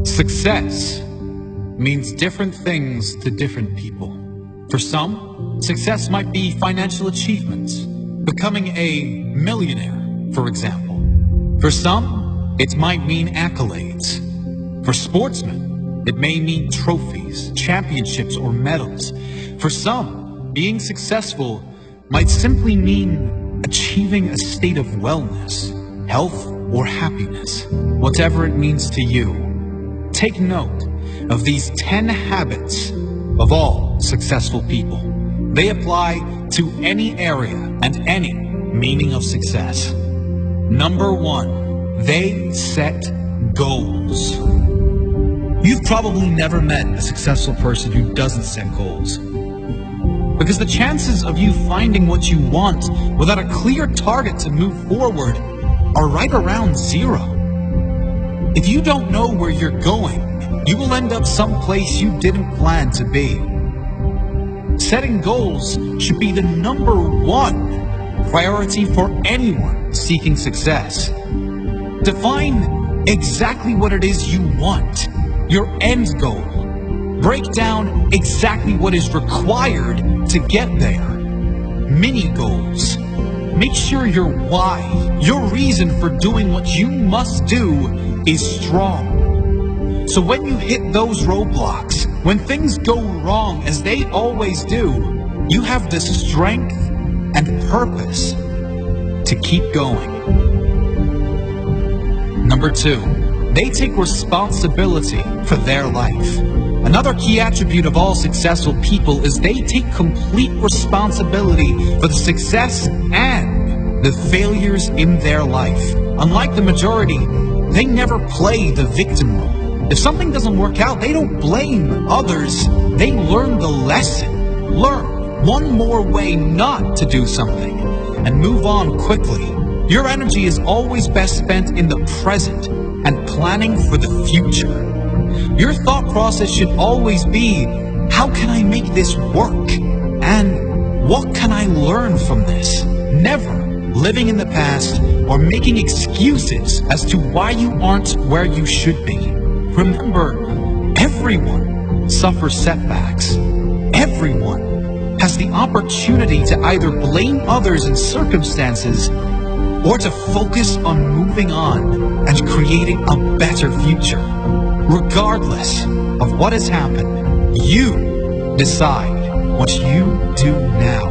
Success means different things to different people. For some, success might be financial achievements, becoming a millionaire, for example. For some, it might mean accolades. For sportsmen, it may mean trophies, championships, or medals. For some, being successful might simply mean achieving a state of wellness, health, or happiness. Whatever it means to you, take note of these 10 habits of all successful people. They apply to any area and any meaning of success. Number 1, they set goals. You've probably never met a successful person who doesn't set goals. Because the chances of you finding what you want without a clear target to move forward are right around 0. If you don't know where you're going, you will end up someplace you didn't plan to be. Setting goals should be the number 1 priority for anyone seeking success. Define exactly what it is you want, your end goal. Break down exactly what is required to get there. Mini goals. Make sure your why, your reason for doing what you must do, is strong. So when you hit those roadblocks, when things go wrong as they always do, you have the strength and purpose to keep going. Number 2, they take responsibility for their life. Another key attribute of all successful people is they take complete responsibility for the success and the failures in their life. Unlike the majority, they never play the victim role. If something doesn't work out, they don't blame others. They learn the lesson. Learn one more way not to do something and move on quickly. Your energy is always best spent in the present and planning for the future. Your thought process should always be, how can I make this work? And what can I learn from this? Never living in the past or making excuses as to why you aren't where you should be. Remember, everyone suffers setbacks. Everyone has the opportunity to either blame others and circumstances or to focus on moving on and creating a better future. Regardless of what has happened, you decide what you do now.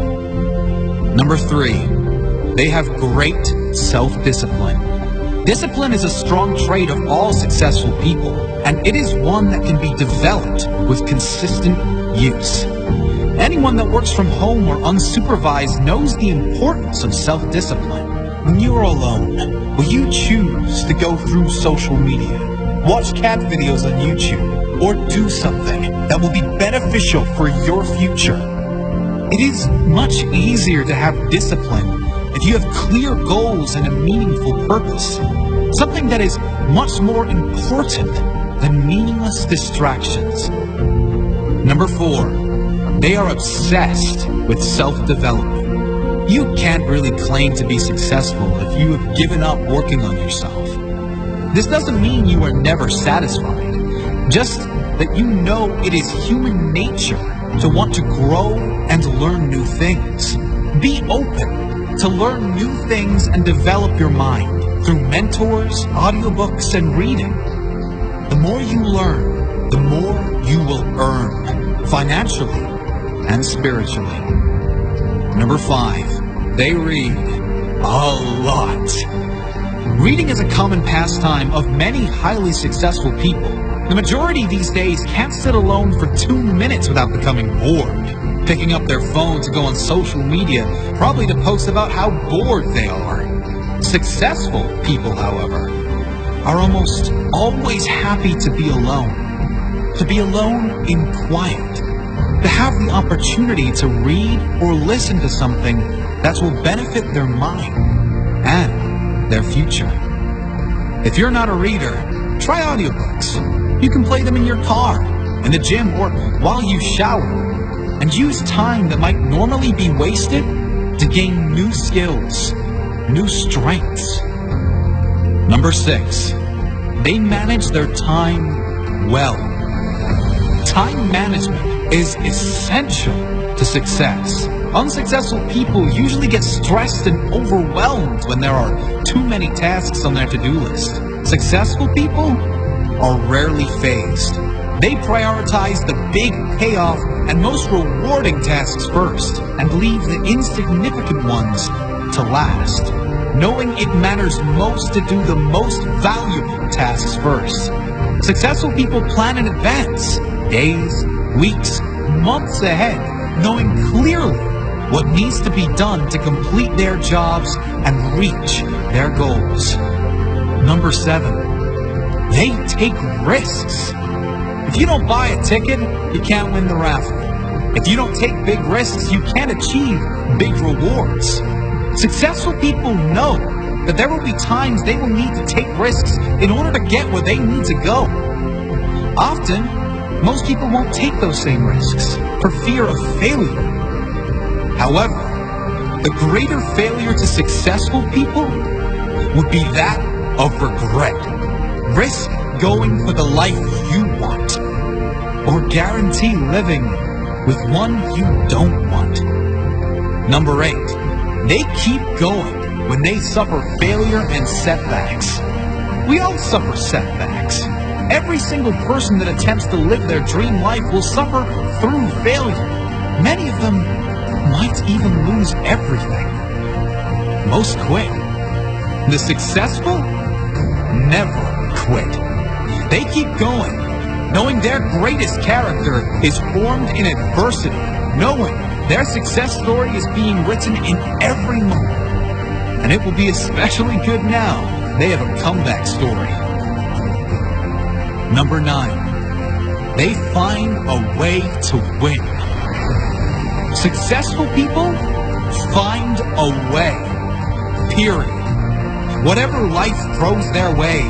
Number 3, they have great self-discipline. Discipline is a strong trait of all successful people, and it is one that can be developed with consistent use. Anyone that works from home or unsupervised knows the importance of self-discipline. When you are alone, will you choose to go through social media, watch cat videos on YouTube, or do something that will be beneficial for your future? It is much easier to have discipline if you have clear goals and a meaningful purpose, something that is much more important than meaningless distractions. Number 4, they are obsessed with self-development. You can't really claim to be successful if you have given up working on yourself. This doesn't mean you are never satisfied, just that you know it is human nature to want to grow and learn new things. Be open to learn new things and develop your mind through mentors, audiobooks, and reading. The more you learn, the more you will earn, financially and spiritually. Number 5, they read a lot. Reading is a common pastime of many highly successful people. The majority these days can't sit alone for 2 minutes without becoming bored, picking up their phone to go on social media, probably to post about how bored they are. Successful people, however, are almost always happy to be alone in quiet, to have the opportunity to read or listen to something that will benefit their mind and their future. If you're not a reader, try audiobooks. You can play them in your car, in the gym, or while you shower, and use time that might normally be wasted to gain new skills, new strengths. Number 6, they manage their time well. Time management is essential to success. Unsuccessful people usually get stressed and overwhelmed when there are too many tasks on their to-do list. Successful people are rarely phased. They prioritize the big payoff and most rewarding tasks first and leave the insignificant ones to last, knowing it matters most to do the most valuable tasks first. Successful people plan in advance, days, weeks, months ahead, knowing clearly what needs to be done to complete their jobs and reach their goals. Number 7, they take risks. If you don't buy a ticket, you can't win the raffle. If you don't take big risks, you can't achieve big rewards. Successful people know that there will be times they will need to take risks in order to get where they need to go. Often, most people won't take those same risks for fear of failure. However, the greater failure to successful people would be that of regret. Risk going for the life you want, or guarantee living with one you don't want. Number 8, they keep going when they suffer failure and setbacks. We all suffer setbacks. Every single person that attempts to live their dream life will suffer through failure. Many of them might even lose everything. Most quit. The successful never quit. They keep going, knowing their greatest character is formed in adversity, knowing their success story is being written in every moment. And it will be especially good now they have a comeback story. Number 9, they find a way to win. Successful people find a way, period. Whatever life throws their way,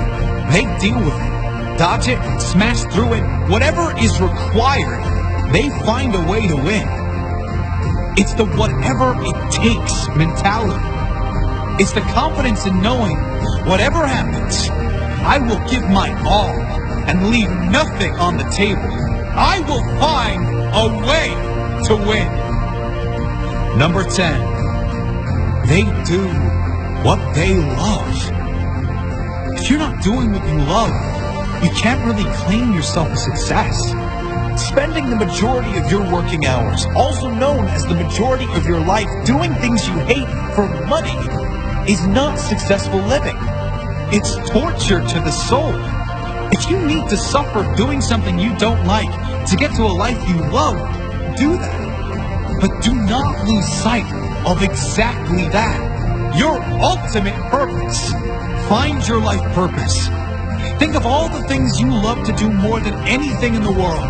they deal with it, dodge it, smash through it. Whatever is required, they find a way to win. It's the whatever it takes mentality. It's the confidence in knowing whatever happens, I will give my all and leave nothing on the table. I will find a way to win. Number 10, they do what they love. If you're not doing what you love, you can't really claim yourself a success. Spending the majority of your working hours, also known as the majority of your life, doing things you hate for money is not successful living. It's torture to the soul. If you need to suffer doing something you don't like to get to a life you love, do that. But do not lose sight of exactly that. Your ultimate purpose. Find your life purpose. Think of all the things you love to do more than anything in the world.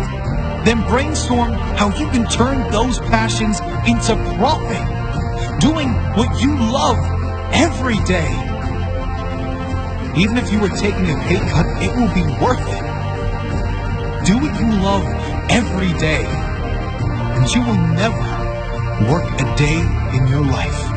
Then brainstorm how you can turn those passions into profit. Doing what you love every day. Even if you were taking a pay cut, it will be worth it. Do what you love every day, and you will never work a day in your life.